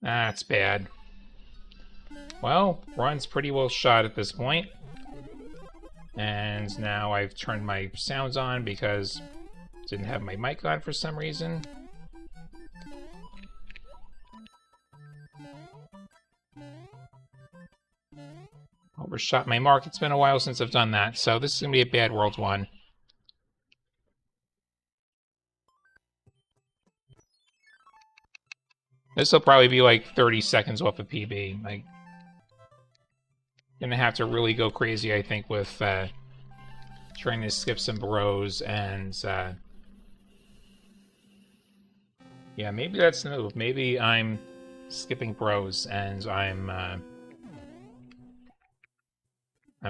That's bad. Well, run's pretty well shot at this point. And now I've turned my sounds on because I didn't have my mic on for some reason. Overshot my mark. It's been a while since I've done that, so this is going to be a bad World 1. This will probably be like 30 seconds off of PB. Like, gonna have to really go crazy, I think, with trying to skip some bros and yeah, maybe that's the move. Maybe I'm skipping bros and I'm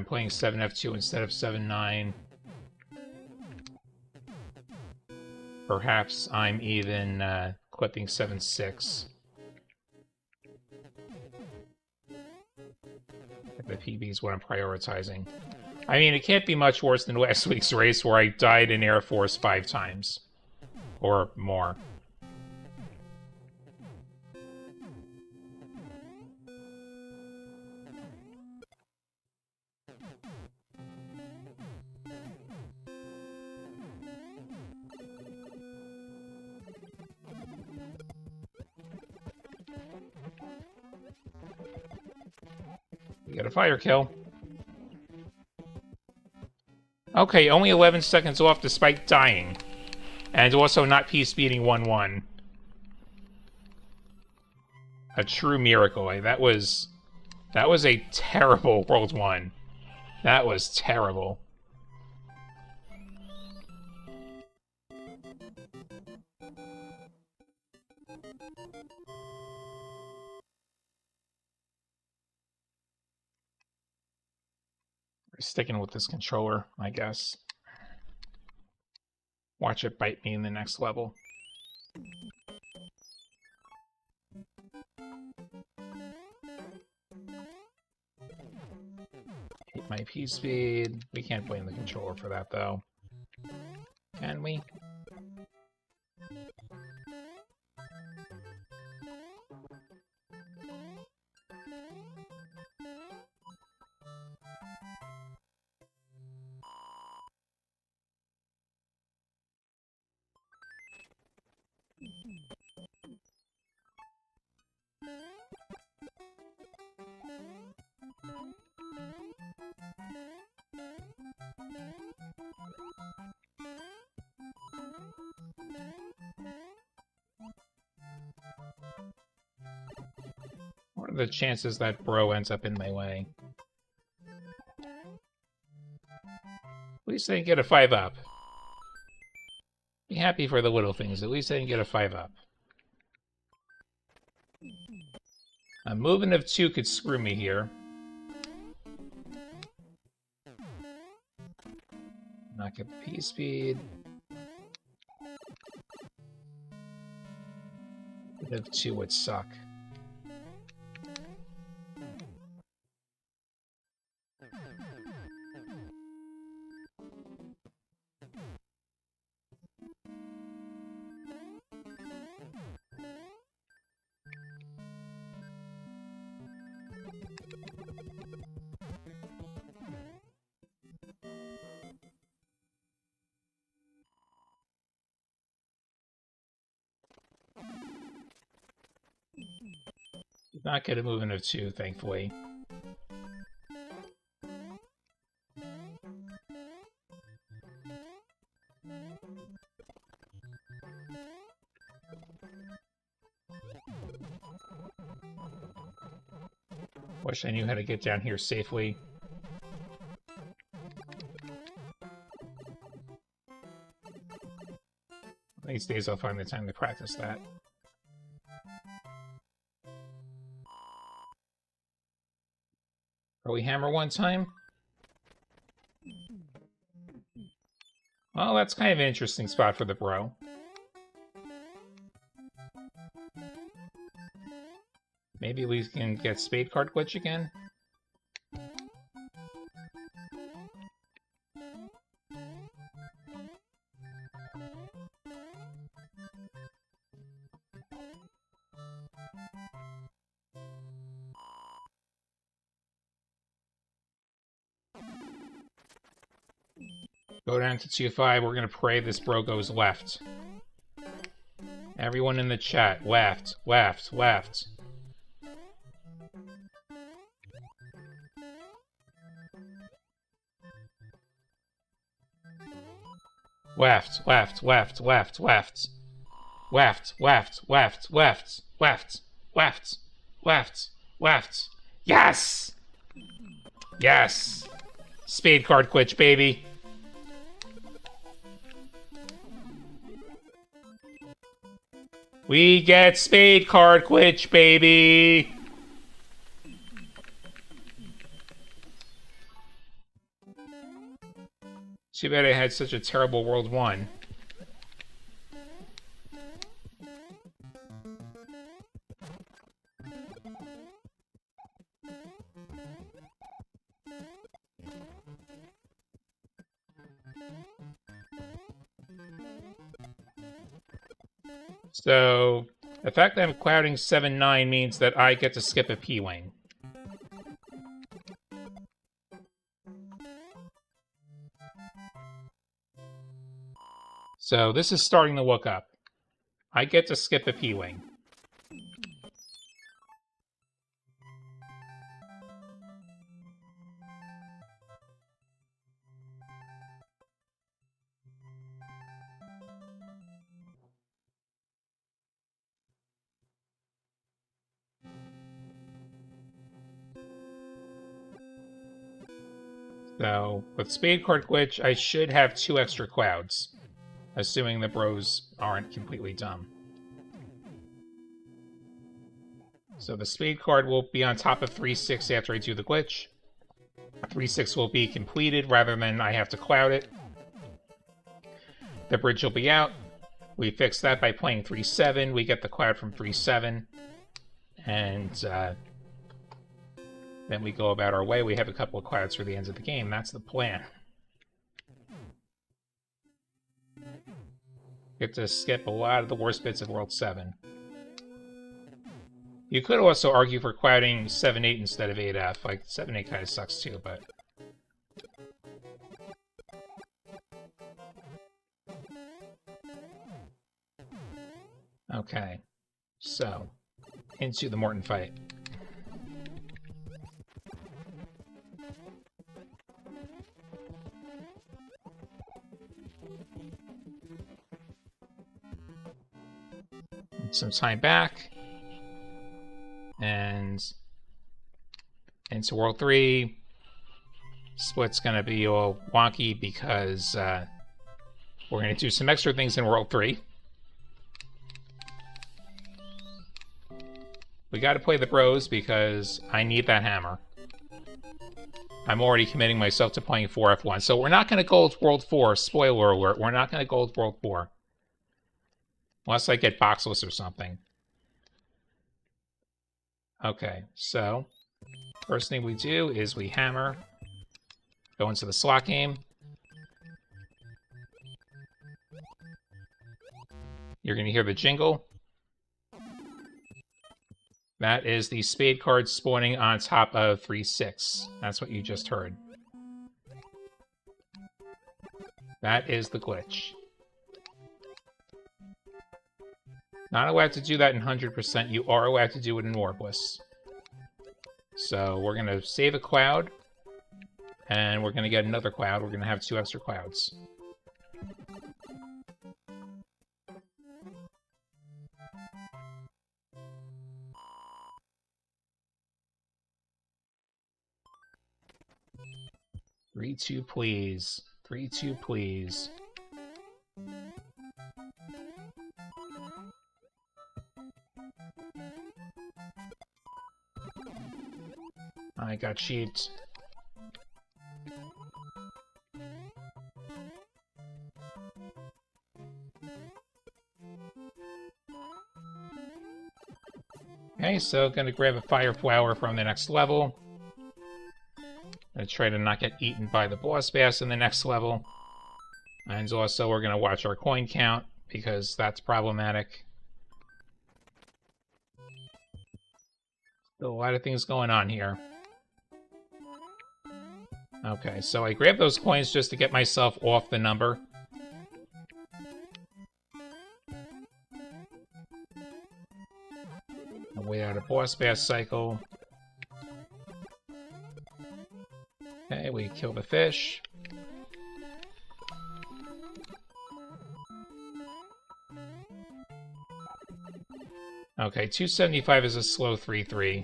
playing 7F2 instead of 7-9. Perhaps I'm even clipping 7-6. The PB is what I'm prioritizing. I mean, it can't be much worse than last week's race where I died in Air Force 5 times. Or more. We got a fire kill. Okay, only 11 seconds off despite dying. And also not P-speeding 1-1. A true miracle. That was a terrible World 1. That was terrible. Sticking with this controller, I guess. Watch it bite me in the next level. Hate my P-speed. We can't blame the controller for that, though. Can we? What are the chances that bro ends up in my way? At least I didn't get a 5-up. Be happy for the little things. At least I didn't get a 5-up. A movement of 2 could screw me here. Not get the P-speed. Movement of 2 would suck. Did not get a movement of 2, thankfully. Wish I knew how to get down here safely. These days I'll find the time to practice that. Are we hammer one time? Well, that's kind of an interesting spot for the bro. Maybe we can get spade card glitch again? Go down to 2-5. We're gonna pray this bro goes left. Everyone in the chat, left, left, left. Left, left, left, left, left. Left, left, left, left, left, left, left, left. Yes! Yes! Spade card glitch, baby. We get spade card glitch, baby! Too bad I had such a terrible World 1. So, the fact that I'm clouding 7-9 means that I get to skip a P-wing. So this is starting to look up. I get to skip a P-wing. So, with spade card glitch, I should have 2 extra clouds. Assuming the bros aren't completely dumb. So the spade card will be on top of 3-6 after I do the glitch. 3-6 will be completed rather than I have to cloud it. The bridge will be out. We fix that by playing 3-7. We get the cloud from 3-7. And then we go about our way. We have a couple of clouds for the end of the game. That's the plan. You have to skip a lot of the worst bits of World 7. You could also argue for clouding 7-8 instead of 8F. Like, 7-8 kind of sucks too, but... Okay. So, into the Morton fight. Some time back. And into World 3. Split's gonna be all wonky because we're gonna do some extra things in World 3. We gotta play the bros because I need that hammer. I'm already committing myself to playing 4F1. So we're not gonna gold World 4. Spoiler alert, we're not gonna gold World 4. Unless I get boxless or something. Okay, so first thing we do is we hammer, go into the slot game. You're going to hear the jingle. That is the spade card spawning on top of 3-6. That's what you just heard. That is the glitch. Not allowed to do that in 100%. You are allowed to do it in warpless. So we're going to save a cloud. And we're going to get another cloud. We're going to have 2 extra clouds. Three, 2, please. 3, 2, please. I got cheat. Okay, so gonna grab a fire flower from the next level. Gonna try to not get eaten by the boss bass in the next level. And also we're gonna watch our coin count, because that's problematic. Still a lot of things going on here. Okay, so I grabbed those coins just to get myself off the number. I'll wait out a boss bass cycle. Okay, we kill the fish. Okay, 275 is a slow 3-3.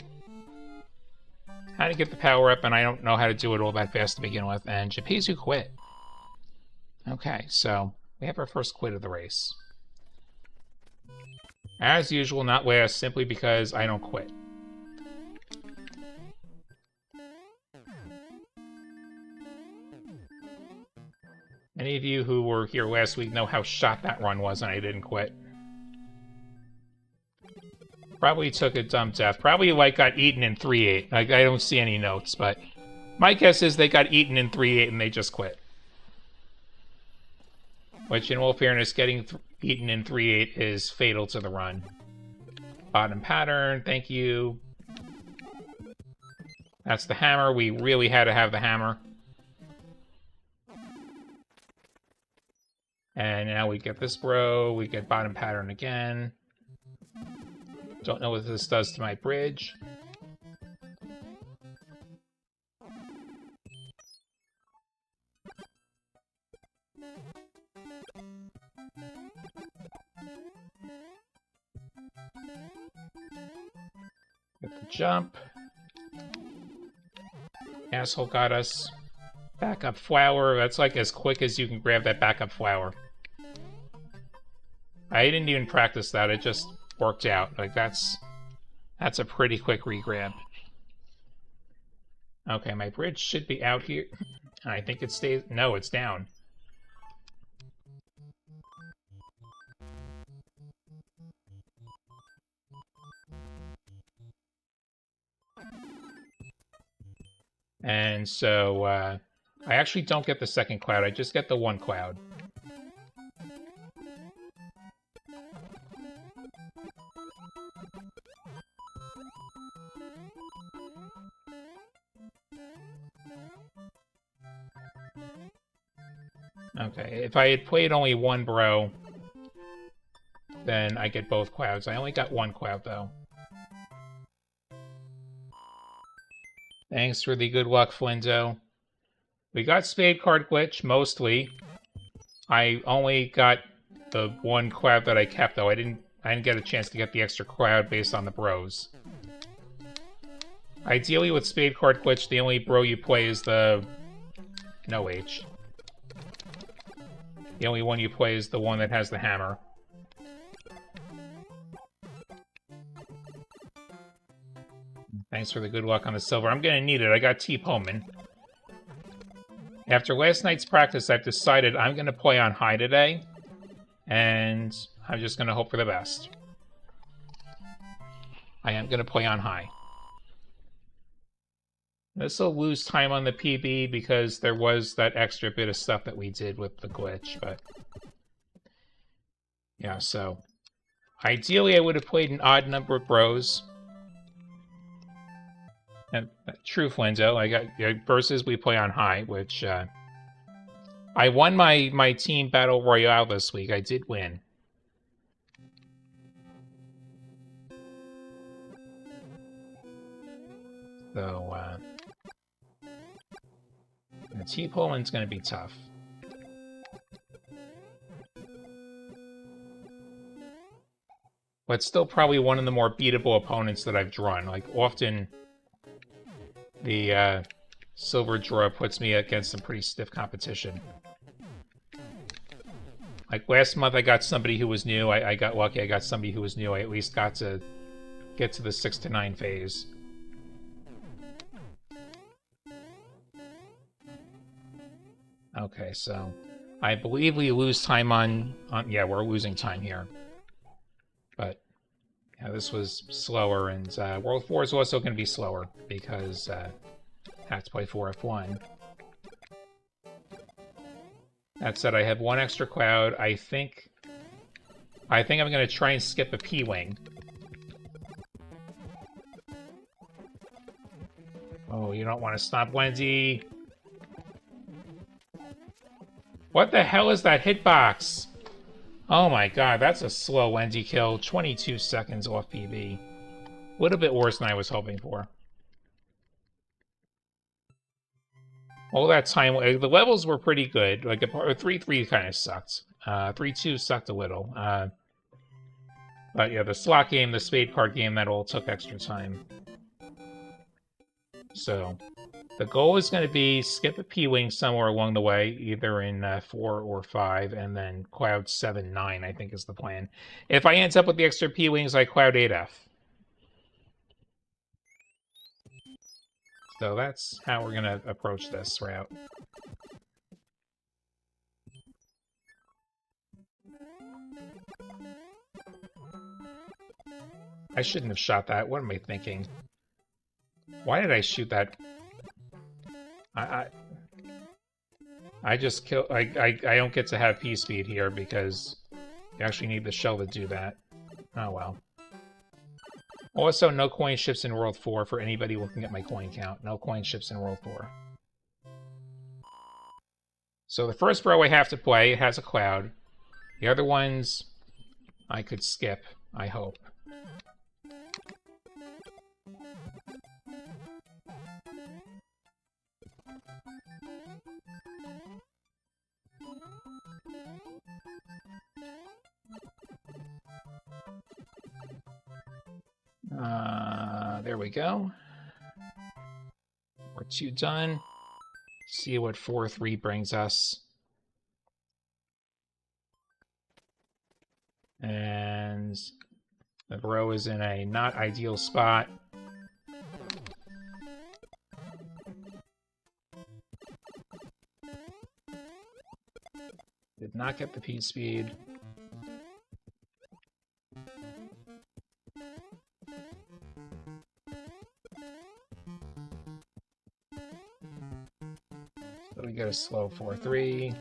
How to get the power up, and I don't know how to do it all that fast to begin with, and Japizu quit. Okay, so we have our first quit of the race. As usual, not last, simply because I don't quit. Any of you who were here last week know how shot that run was, and I didn't quit. Probably took a dumb death. Probably, like, got eaten in 3-8. Like, I don't see any notes, but my guess is they got eaten in 3-8 and they just quit. Which, in all fairness, getting eaten in 3-8 is fatal to the run. Bottom pattern, thank you. That's the hammer. We really had to have the hammer. And now we get this bro. We get bottom pattern again. Don't know what this does to my bridge. Get the jump. Asshole got us. Backup flower. That's like as quick as you can grab that backup flower. I didn't even practice that. It just worked out. Like, that's a pretty quick regrab. Okay, my bridge should be out here. I think it stays... No, it's down. And so, I actually don't get the second cloud. I just get the one cloud. Okay, if I had played only one bro, then I get both clouds. I only got one cloud, though. Thanks for the good luck, Flindo. We got Spade card glitch, mostly. I only got the one cloud that I kept, though. I didn't get a chance to get the extra cloud based on the bros. Ideally, with Spade card glitch, the only bro you play is the... No H. The only one you play is the one that has the hammer. Thanks for the good luck on the silver. I'm gonna need it. I got T. Pullman. After last night's practice, I've decided I'm gonna play on high today. And I'm just gonna hope for the best. I am gonna play on high. This will lose time on the PB because there was that extra bit of stuff that we did with the glitch, but... Yeah, so... Ideally, I would have played an odd number of bros. And, true, Flindo. I got versus we play on high, which I won my team battle royale this week. I did win. So T Poland's going to be tough. But still probably one of the more beatable opponents that I've drawn. Like, often the silver draw puts me against some pretty stiff competition. Like, last month I got somebody who was new. I got lucky. I got somebody who was new. I at least got to get to the 6 to 9 phase. Okay, so I believe we lose time on yeah, we're losing time here. But yeah, this was slower, and World 4 is also going to be slower because I have to play 4F1. That said, I have one extra cloud. I think I'm going to try and skip a P-Wing. Oh, you don't want to stop Wendy. What the hell is that hitbox? Oh my god, that's a slow Wendy kill. 22 seconds off PB. A little bit worse than I was hoping for. All that time, the levels were pretty good. Like, 3-3 kind of sucked. 3-2 sucked a little. But yeah, the slot game, the spade card game, that all took extra time. So, the goal is going to be skip a P-Wing somewhere along the way, either in 4 or 5, and then Cloud 7, 9, I think is the plan. If I end up with the extra P-Wings, I Cloud 8F. So that's how we're going to approach this route. I shouldn't have shot that. What am I thinking? Why did I shoot that? I just kill. I don't get to have P speed here because you actually need the shell to do that. Oh well. Also, no coin ships in World 4 for anybody looking at my coin count. No coin ships in World 4. So the first row I have to play has a cloud. The other ones I could skip, I hope. There we go. We're 2 done. See what 4-3 brings us. And the bro is in a not ideal spot. Did not get the P speed. So we get a slow 4-3.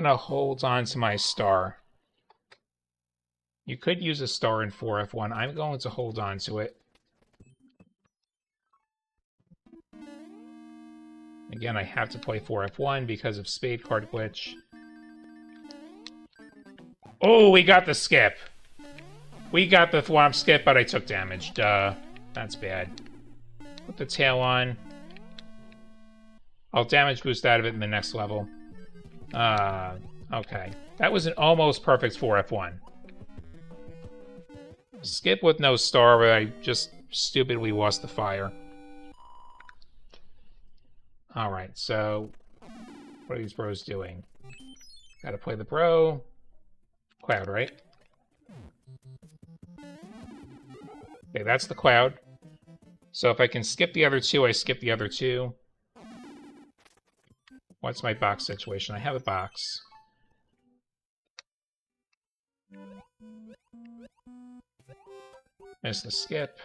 gonna hold on to my star. You could use a star in 4F1. I'm going to hold on to it. Again, I have to play 4F1 because of spade card glitch. Oh, we got the skip. We got the thwomp skip, but I took damage. Duh. That's bad. Put the tail on. I'll damage boost out of it in the next level. Okay. That was an almost perfect 4F1. Skip with no star, but I just stupidly lost the fire. Alright, so what are these bros doing? Gotta play the bro. Cloud, right? Okay, that's the cloud. So if I can skip the other two, I skip the other two. What's my box situation? I have a box. Miss the skip.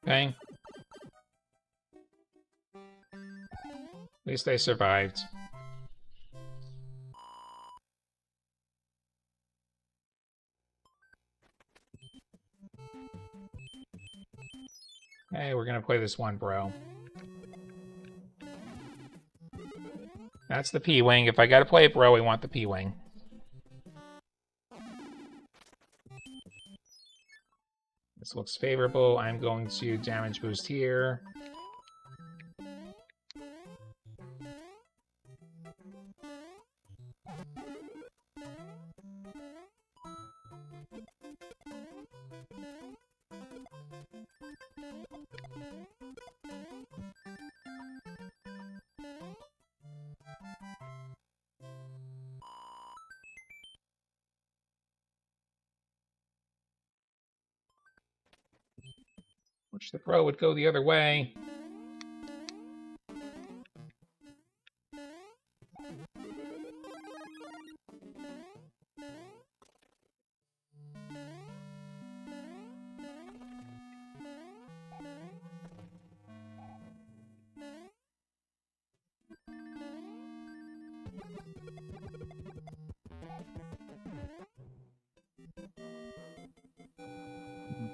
Okay. At least I survived. Okay, we're gonna play this one, bro. That's the P-Wing. If I gotta play it, bro, we want the P-Wing. This looks favorable. I'm going to damage boost here. Which the bro would go the other way.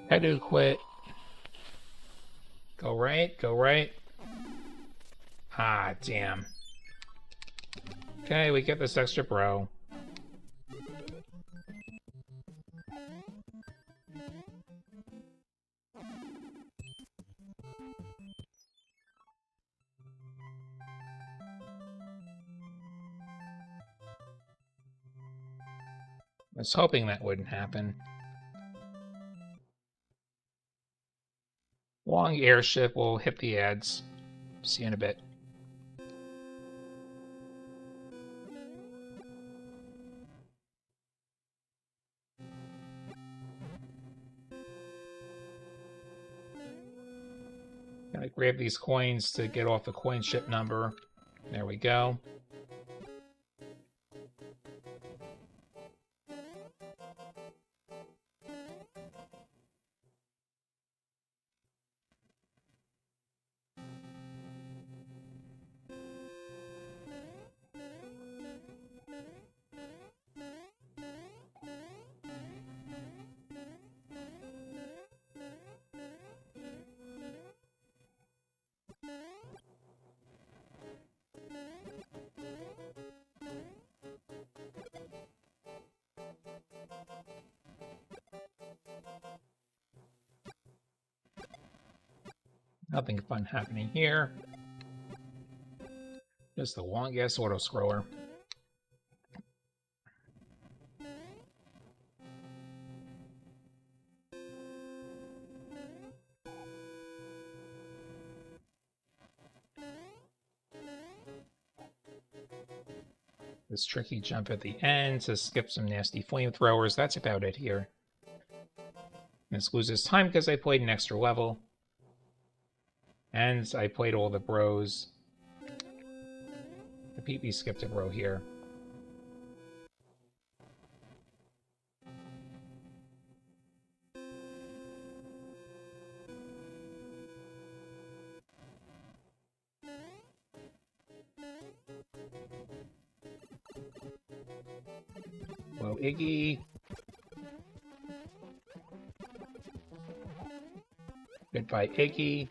I do quit. Go right, go right. Ah, damn. Okay, we get this extra bro. I was hoping that wouldn't happen. Long airship will hit the ads. See you in a bit. Gotta grab these coins to get off the coin ship number. There we go. Nothing fun happening here. Just the long-ass auto-scroller. This tricky jump at the end to skip some nasty flamethrowers. That's about it here. This loses time because I played an extra level. And I played all the bros. The PP skipped a bro here. Hello, Iggy. Goodbye, Iggy.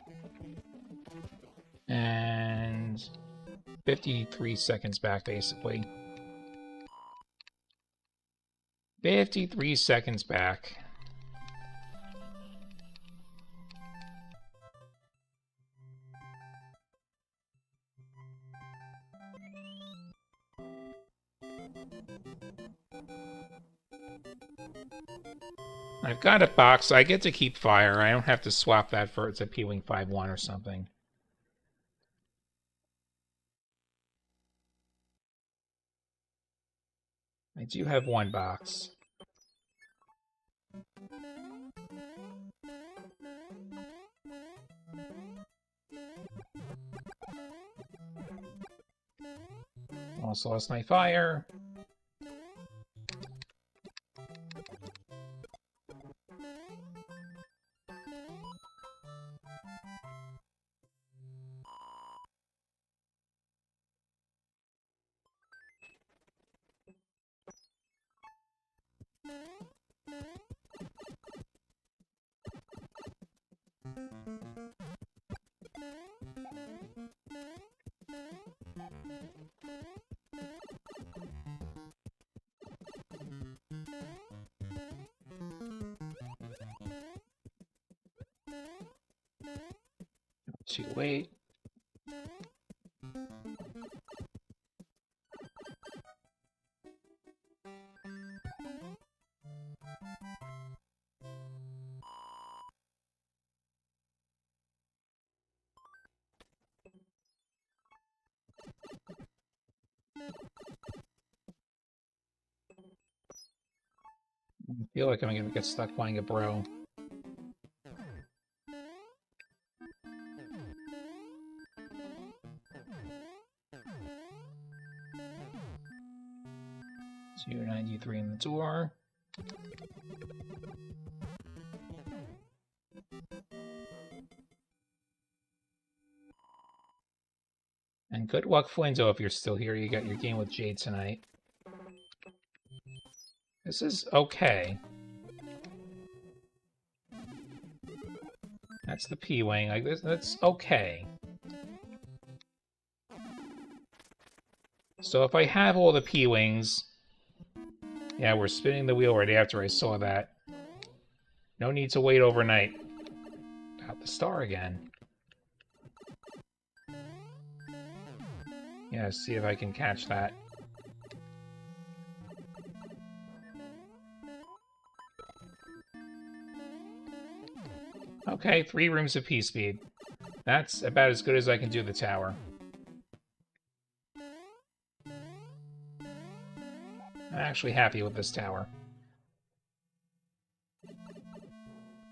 And 53 seconds back, basically. 53 seconds back. I've got a box. I get to keep fire. I don't have to swap that for it's a P-Wing 5-1 or something. I do have one box. Also lost my fire. Too late. I feel like I'm going to get stuck playing a bro. $293 in the door. And good luck, Flinto, if you're still here. You got your game with Jade tonight. This is okay. That's the P-Wing. Like this, that's okay. So if I have all the P-Wings... Yeah, we're spinning the wheel right after I saw that. No need to wait overnight. Got the star again. Yeah, see if I can catch that. Okay, 3 rooms of P-Speed. That's about as good as I can do the tower. I'm actually happy with this tower.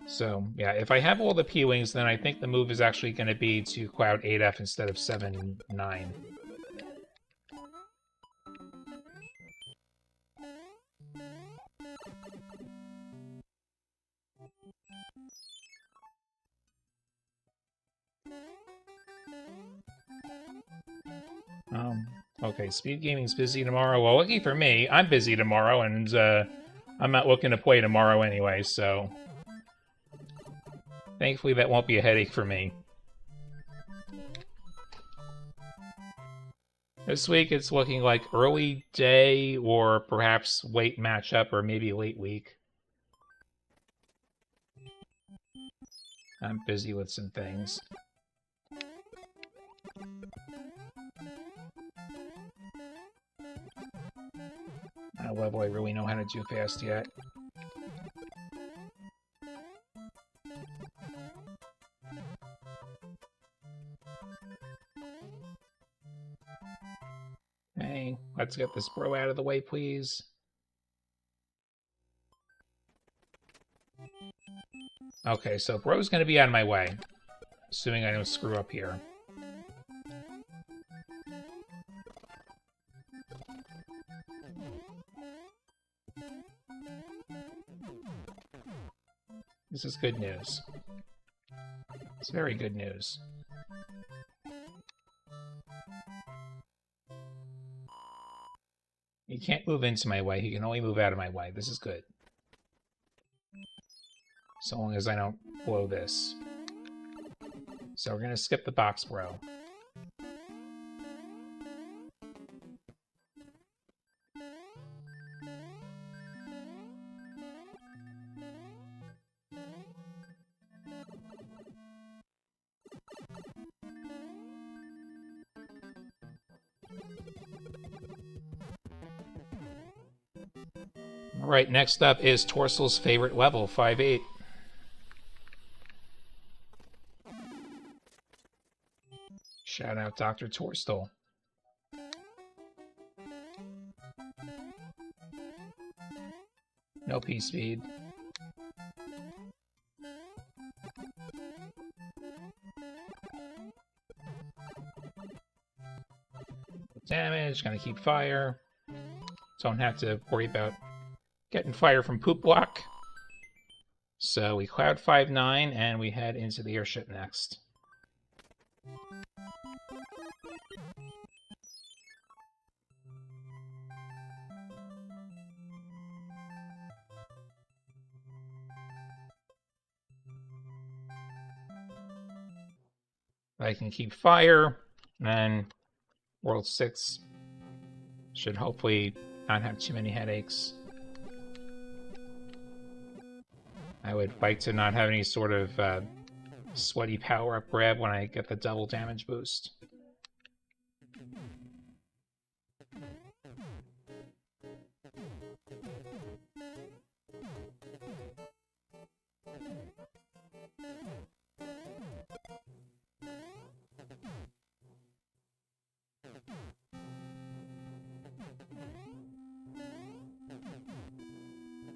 So, yeah, if I have all the P-Wings, then I think the move is actually going to be to Cloud 8F instead of 7-9. Okay, Speed Gaming's busy tomorrow. Well, lucky for me, I'm busy tomorrow, and I'm not looking to play tomorrow anyway, so... Thankfully, that won't be a headache for me. This week, it's looking like early day, or perhaps late matchup, or maybe late week. I'm busy with some things. Not a level I really know how to do fast yet. Hey, let's get this bro out of the way, please. Okay, so bro's gonna be out of my way. Assuming I don't screw up here. This is good news. It's very good news. He can't move into my way. He can only move out of my way. This is good. So long as I don't blow this. So we're going to skip the box bro. Alright, next up is Torsel's favorite level, 5-8. Shout out Dr. Torstel. No P-speed. Damage, gonna keep fire. Don't have to worry about getting fire from poop block. So we cloud 5-9 and we head into the airship next. I can keep fire, and World 6 should hopefully not have too many headaches. I would like to not have any sort of sweaty power-up grab when I get the double damage boost.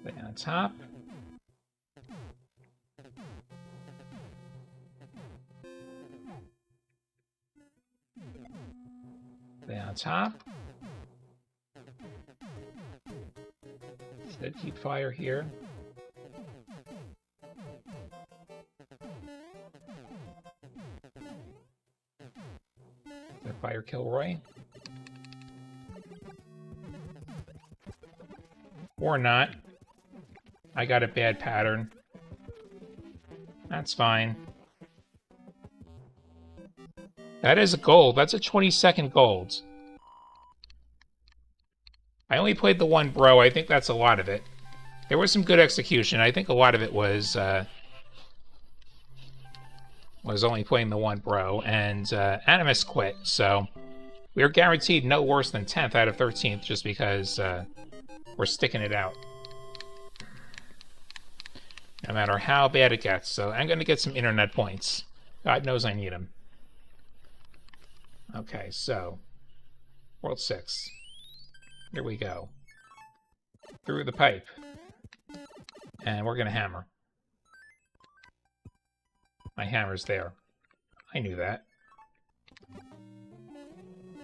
Stay on top. Stay on top. Instead, keep fire here. Did fire kill Roy? Or not. I got a bad pattern. That's fine. That is a gold. That's a 20-second gold. I only played the one bro. I think that's a lot of it. There was some good execution. I think a lot of it was only playing the one bro. And Animus quit, so we are guaranteed no worse than 10th out of 13th just because we're sticking it out. No matter how bad it gets. So I'm going to get some internet points. God knows I need them. Okay, so World 6. Here we go. Through the pipe. And we're going to hammer. My hammer's there. I knew that.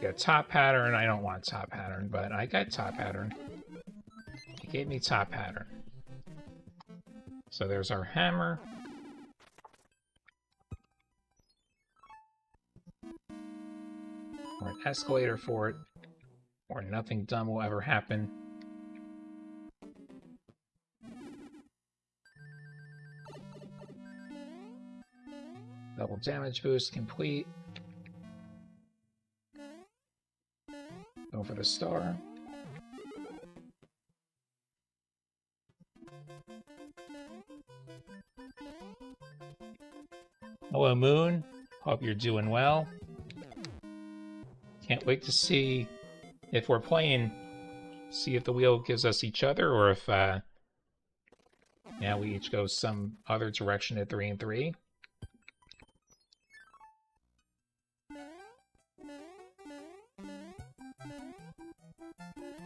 Got top pattern. I don't want top pattern, but I got top pattern. He gave me top pattern. So there's our hammer. Or an escalator for it. Or nothing dumb will ever happen. Double damage boost complete. Go for the star. Hello, Moon. Hope you're doing well. Can't wait to see if we're playing, see if the wheel gives us each other, or if now we each go some other direction at 3 and 3.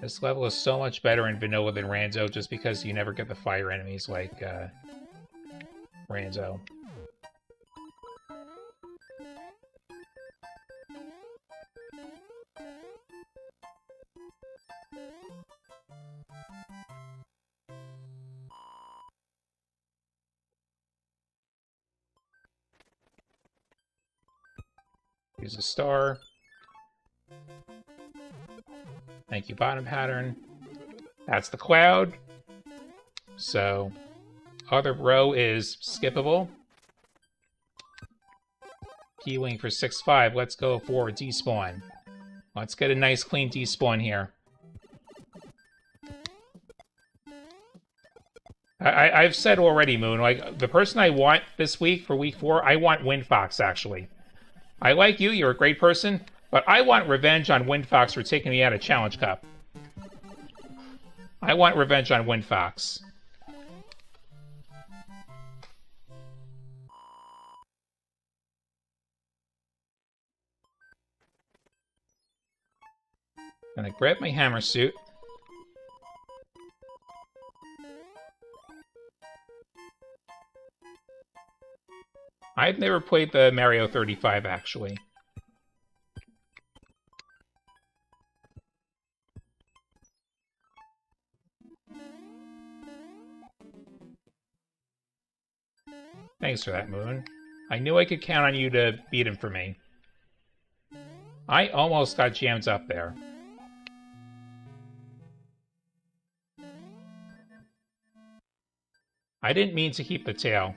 This level is so much better in vanilla than Rando just because you never get the fire enemies like Rando. Use a star. Thank you, bottom pattern. That's the cloud. So, other row is skippable. P-Wing for 6-5. Let's go for despawn. Let's get a nice clean despawn here. I've said already, Moon, like, the person I want this week for week 4, I want Windfox, actually. I like you, you're a great person, but I want revenge on Windfox for taking me out of Challenge Cup. I want revenge on Windfox. Gonna grab my hammer suit. I've never played the Mario 35, actually. Thanks for that, Moon. I knew I could count on you to beat him for me. I almost got jammed up there. I didn't mean to keep the tail.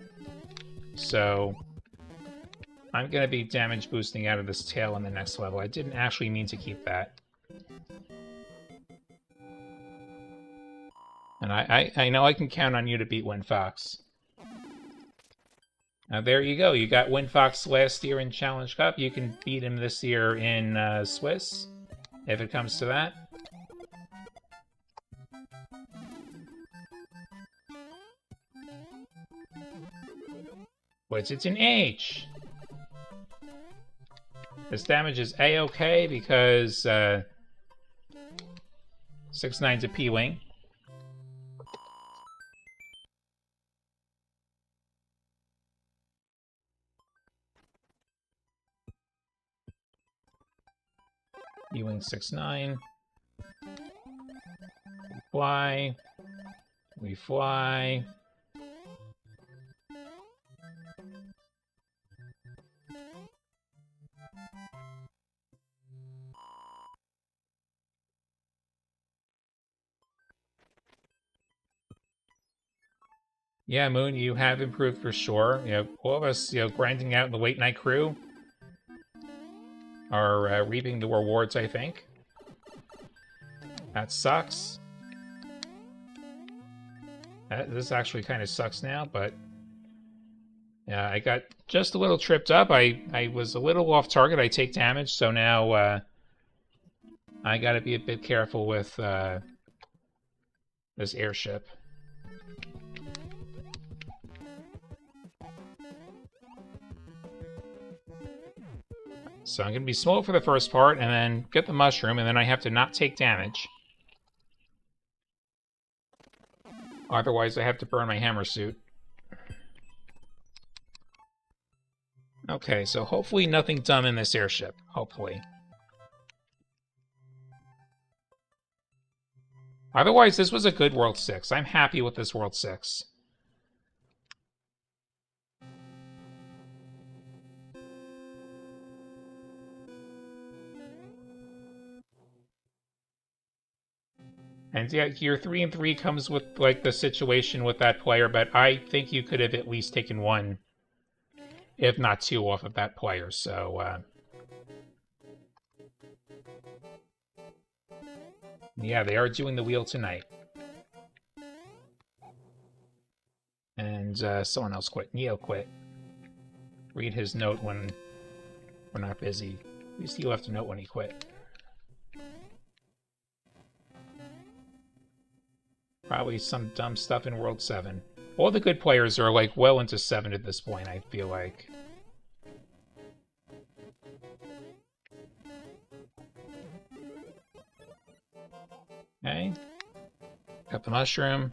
So, I'm going to be damage boosting out of this tail on the next level. I didn't actually mean to keep that. And I know I can count on you to beat Windfox. Now there you go. You got Windfox last year in Challenge Cup. You can beat him this year in Swiss, if it comes to that. But it's an H. This damage is A-okay because 6-9's a P-Wing. P-Wing 6-9. We fly. We fly. Yeah, Moon, you have improved for sure. You know, all of us, grinding out in the late night crew are reaping the rewards, I think. That sucks. This actually kind of sucks now, but yeah, I got just a little tripped up. I was a little off target. I take damage, so now I got to be a bit careful with this airship. So I'm going to be slow for the first part, and then get the mushroom, and then I have to not take damage. Otherwise, I have to burn my hammer suit. Okay, so hopefully nothing dumb in this airship. Hopefully. Otherwise, this was a good World 6. I'm happy with this World 6. And yeah, your 3 and 3 comes with, like, the situation with that player, but I think you could have at least taken 1, if not 2, off of that player, so, yeah, they are doing the wheel tonight. And, someone else quit. Neo quit. Read his note when we're not busy. At least he left a note when he quit. Probably some dumb stuff in World 7. All the good players are, like, well into 7 at this point, I feel like. Okay. Got the mushroom.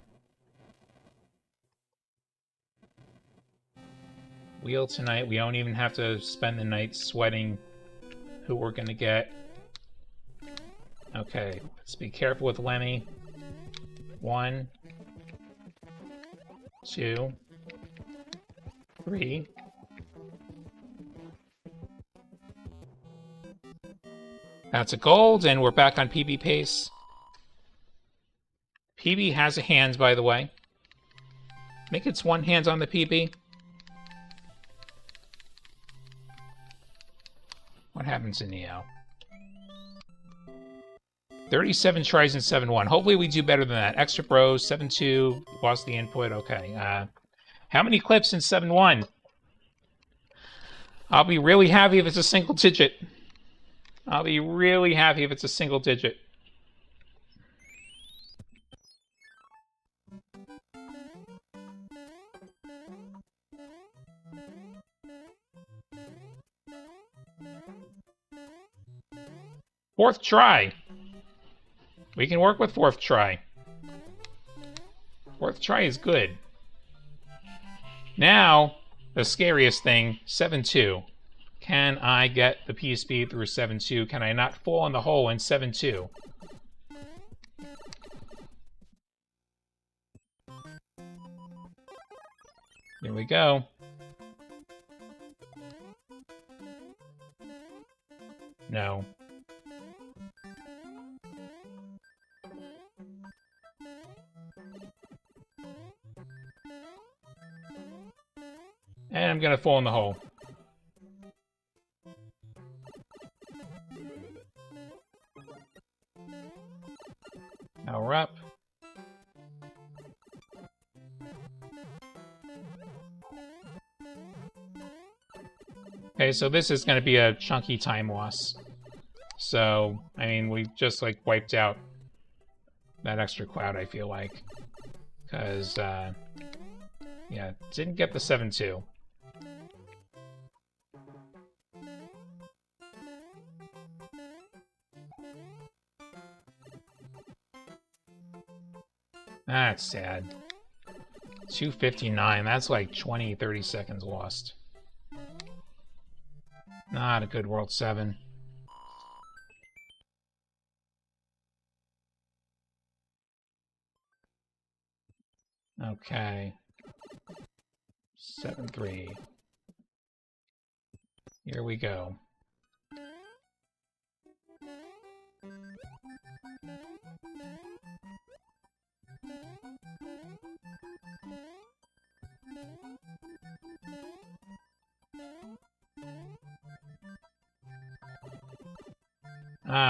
Wheel tonight. We don't even have to spend the night sweating who we're gonna get. Okay, let's be careful with Lemmy. 1, 2, 3. That's a gold, and we're back on PB pace. PB has a hand, by the way. I think it's one hand on the PB. What happens in Neo? 37 tries in 7-1. Hopefully we do better than that. Extra bros, 7-2, lost the input. Okay. How many clips in 7-1? I'll be really happy if it's a single digit. I'll be really happy if it's a single digit. Fourth try. We can work with fourth try. Fourth try is good. Now, the scariest thing, 7-2. Can I get the PSP through 7-2? Can I not fall in the hole in 7-2? Here we go. No. And I'm gonna fall in the hole. Now we're up. Okay, so this is gonna be a chunky time loss. So, I mean, we just, like, wiped out that extra cloud, I feel like. Because, yeah, didn't get the 7-2. That's sad. 259, that's like 20, 30 seconds lost. Not a good World 7. Okay. 7-3. Here we go.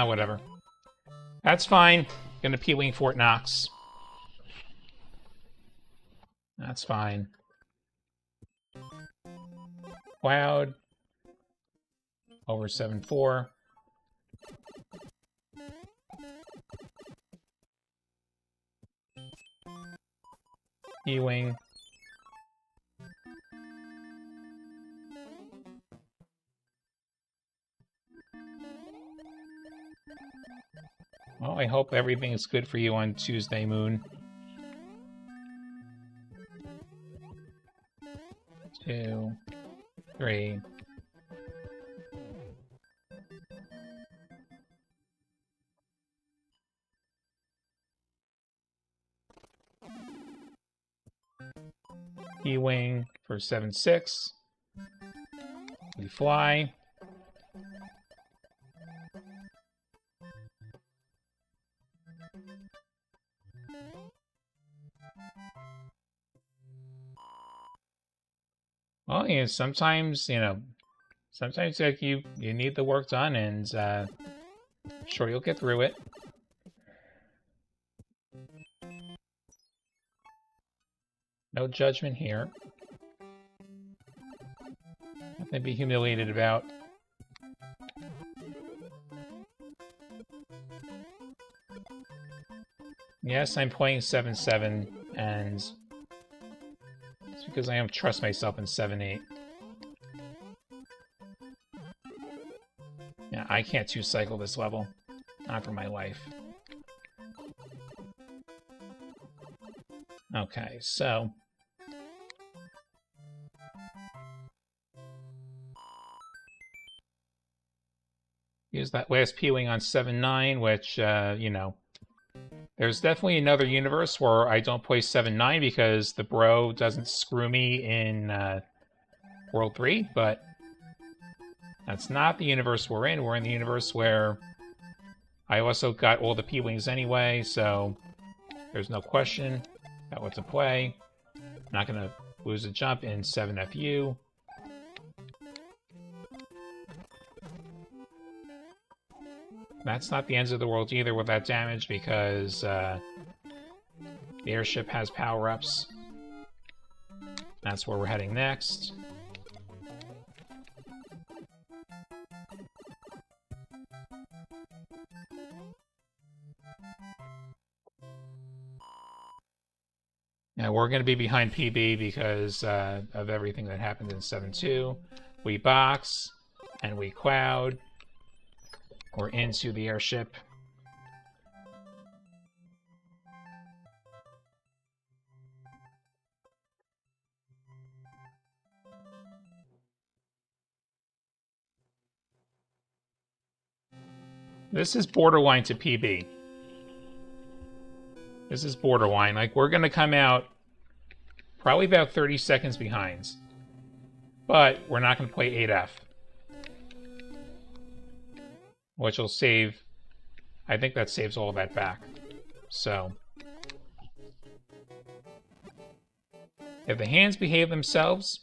Whatever. That's fine. Gonna P-Wing Fort Knox. That's fine. Cloud. Over 7-4. E-Wing. Well, I hope everything is good for you on Tuesday, Moon. 2, 3. E-Wing for 7-6. We fly. Well, you know, sometimes, sometimes like you need the work done, and sure, you'll get through it. No judgment here. Nothing to be humiliated about. Yes, I'm playing 7-7, and it's because I don't trust myself in 7-8. Yeah, I can't two-cycle this level. Not for my life. Okay, so... use that last P-Wing on 7-9, which, there's definitely another universe where I don't play 7-9 because the bro doesn't screw me in World 3, but that's not the universe we're in. We're in the universe where I also got all the P-Wings anyway, so there's no question about what to play. I'm not going to lose a jump in 7FU. That's not the ends of the world either with that damage, because the airship has power-ups. That's where we're heading next. Now we're going to be behind PB because of everything that happened in 7.2. We box, and we cloud. We're into the airship. This is borderline to PB. This is borderline. Like, we're going to come out probably about 30 seconds behind. But we're not going to play 8F. Which will save... I think that saves all of that back. So... if the hands behave themselves,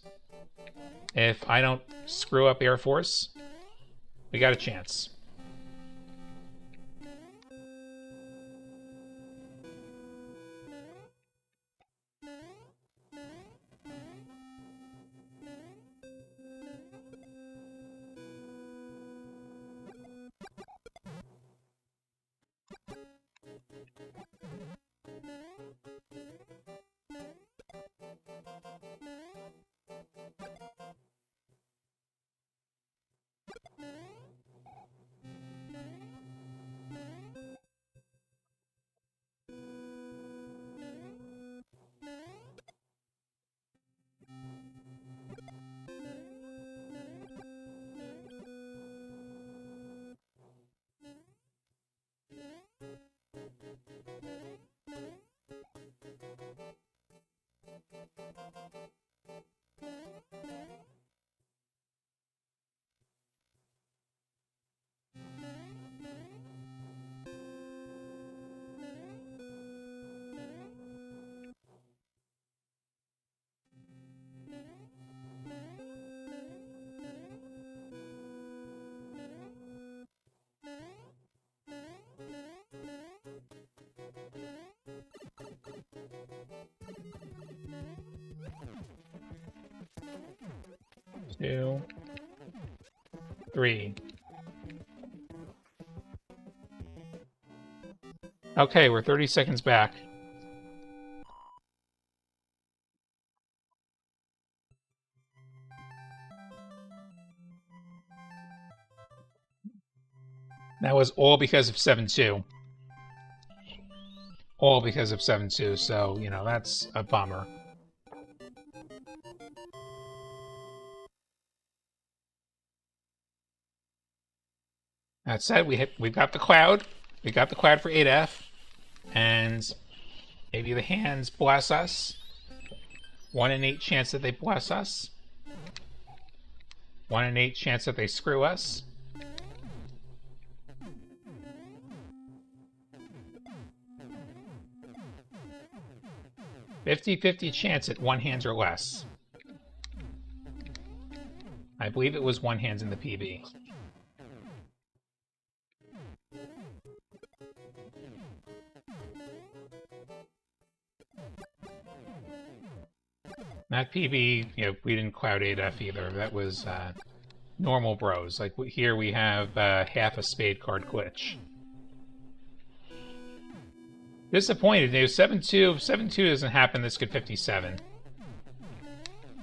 if I don't screw up Air Force, we got a chance. Two, three. Okay, we're 30 seconds back. That was all because of 7.2. All because of 7.2, so, you know, that's a bummer. That said, we've got the cloud. We got the cloud for 8F. And maybe the hands bless us. 1 in 8 chance that they bless us. 1 in 8 chance that they screw us. $50-50 chance at 1 hands or less. I believe it was 1 hands in the PB. That PB, you know, we didn't cloud 8F either. That was normal bros. Like, here we have half a spade card glitch. Disappointed. You know, 7.2 doesn't happen. This could 57.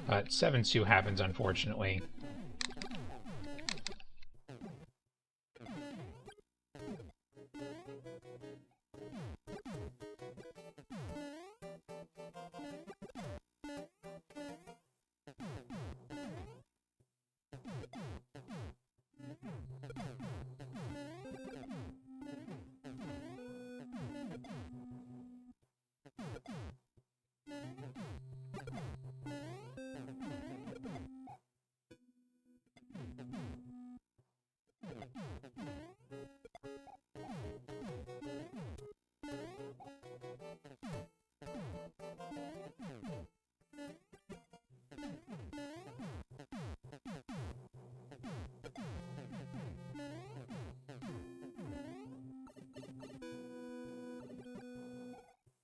But 7.2 happens, unfortunately.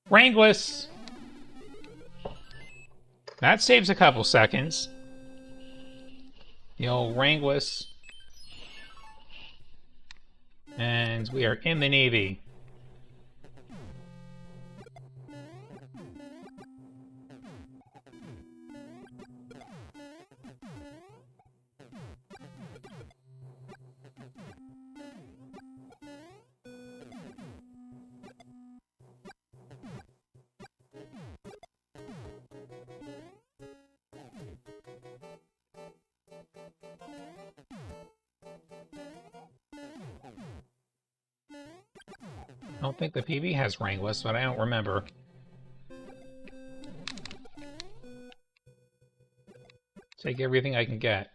Rangless! That saves a couple seconds. The old Rangless. And we are in the Navy. I don't think the PB has Rangless, but I don't remember. Take everything I can get.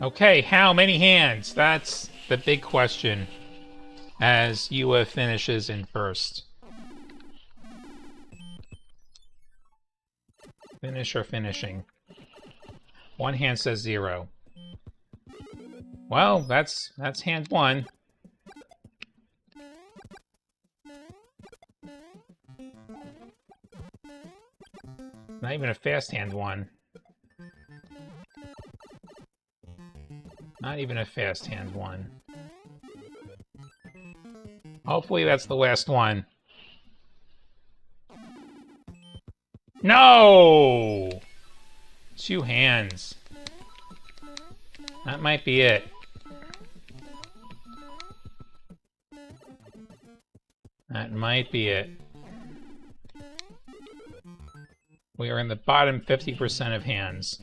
Okay, how many hands? That's the big question as UF finishes in first. Finish or finishing? One hand says 0. Well, that's hand 1. Not even a fast hand 1. Not even a fast hand 1. Hopefully that's the last one. No! 2 hands. That might be it. That might be it. We are in the bottom 50% of hands.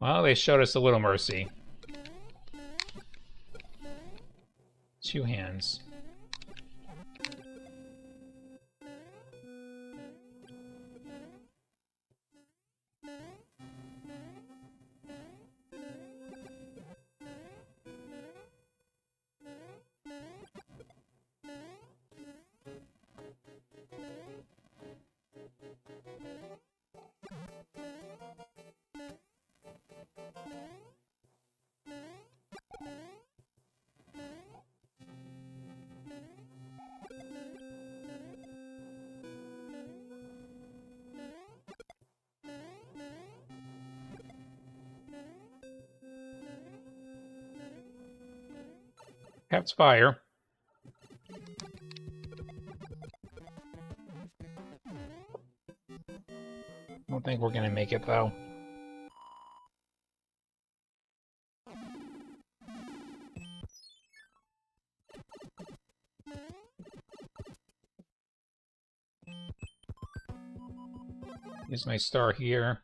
Well, they showed us a little mercy. 2 hands. Caps fire. I don't think we're gonna make it though. Use my star here.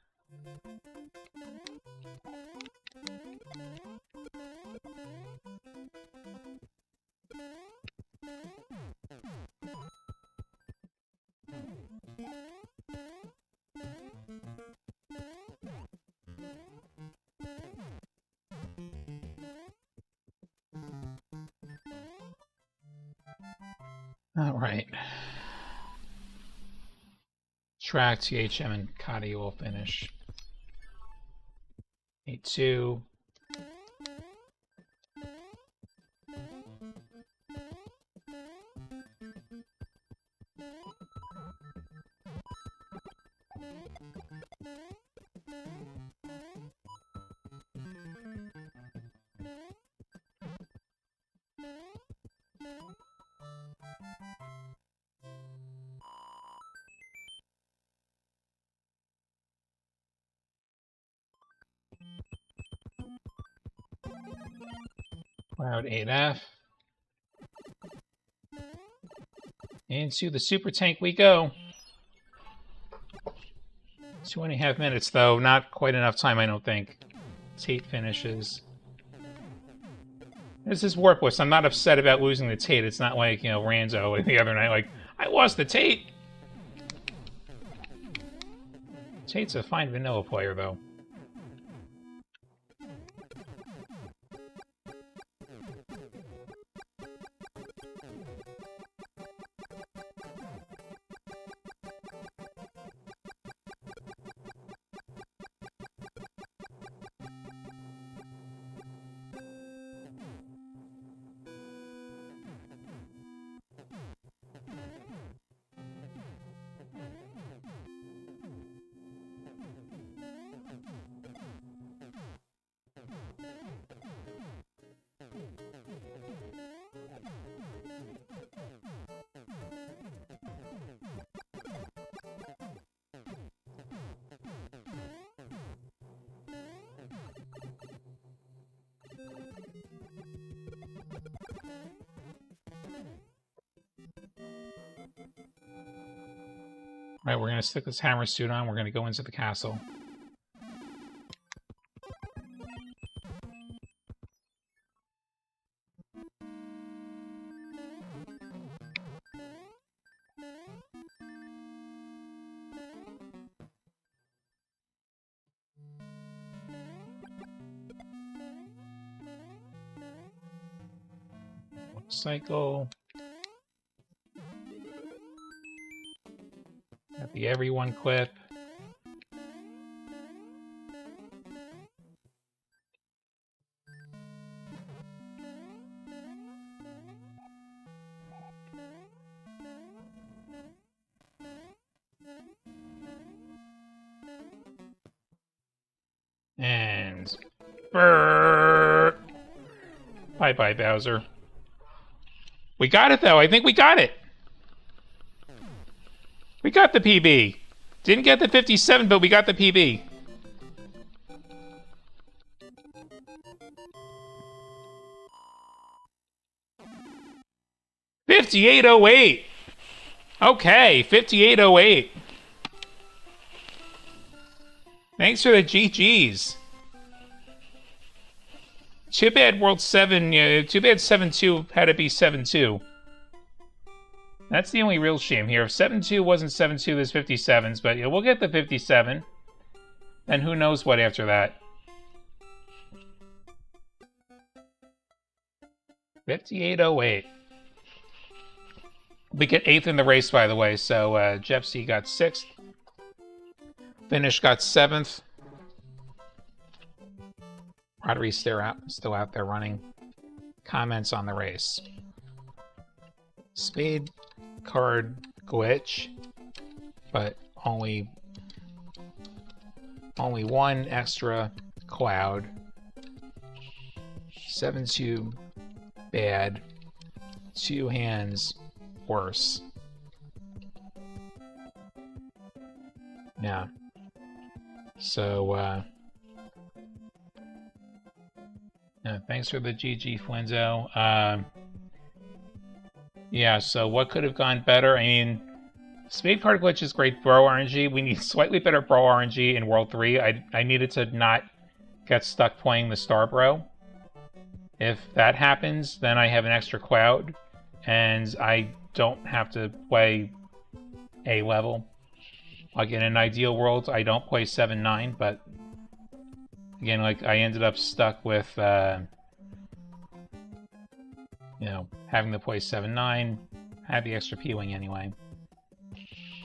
All right. Track, THM, and Kadi will finish. 8-2. Cloud 8F. Into the super tank we go. 2.5 minutes, though. Not quite enough time, I don't think. Tate finishes. This is warpless. I'm not upset about losing the Tate. It's not like, you know, Ranzo the other night, like, I lost the Tate! Tate's a fine vanilla player, though. Alright, we're going to stick this hammer suit on. We're going to go into the castle. Cycle. Got the everyone clip. And brrr. Bye-bye, Bowser. We got it, though. I think we got it. We got the PB. Didn't get the 57, but we got the PB. $58.08. Okay, $58.08. Thanks for the GGs. Too bad World 7, too bad 7-2 had to be 7-2. That's the only real shame here. If 7-2 wasn't 7-2, there's 57s, but yeah, we'll get the 57. And who knows what after that. 58.08. We get 8th in the race, by the way, so Jeff C got 6th. Finish got 7th. Roderick's still out there running. Comments on the race. Spade card glitch, but only one extra cloud. 7-2 bad. 2 hands worse. Yeah. So thanks for the GG, Flinzo. Yeah, so what could have gone better? I mean, Spade Card Glitch is great Bro RNG. We need slightly better Bro RNG in World 3. I needed to not get stuck playing the Star Bro. If that happens, then I have an extra cloud, and I don't have to play A level. Like, in an ideal world, I don't play 7-9, but again, like, I ended up stuck with, you know, having to play 7-9, have the extra P-Wing anyway.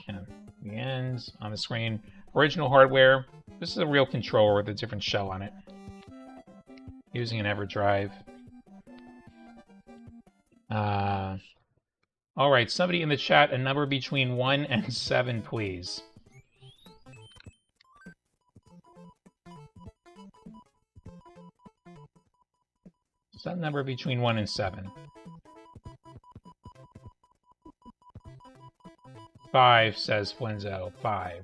And the ends on the screen. Original hardware. This is a real controller with a different shell on it. Using an EverDrive. Alright, somebody in the chat, a number between 1 and 7, please. Some number between 1 and 7. 5, says Flinzo. 5.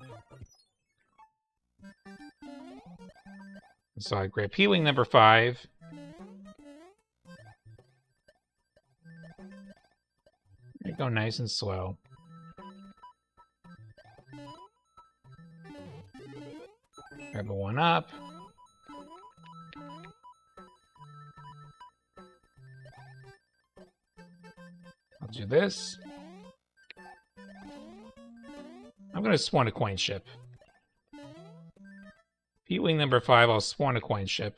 Solid gray. P-Wing number 5. There you go, nice and slow. Grab a 1-up. I'll do this. I'm going to spawn a coin ship. Pete Wing number 5, I'll spawn a coin ship.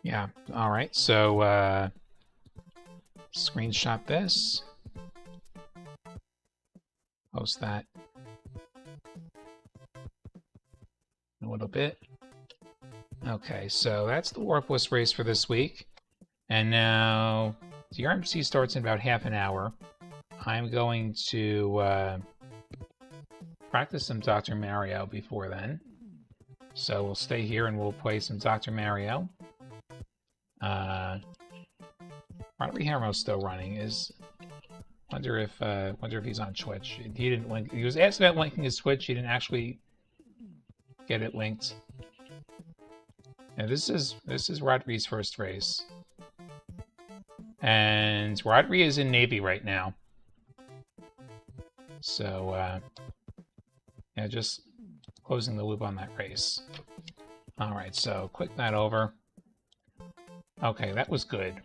Yeah, alright, so, screenshot this. Post that. A little bit. Okay, so that's the warpless race for this week. And now, the RMC starts in about half an hour. I'm going to practice some Dr. Mario before then. So we'll stay here and we'll play some Dr. Mario. Rodney Harmo's still running. Wonder if he's on Twitch. He didn't link. He was asked about linking his Twitch. He didn't actually get it linked. Now this is Rodri's first race, and Rodri is in Navy right now. So yeah, just closing the loop on that race. All right, so click that over. Okay, that was good.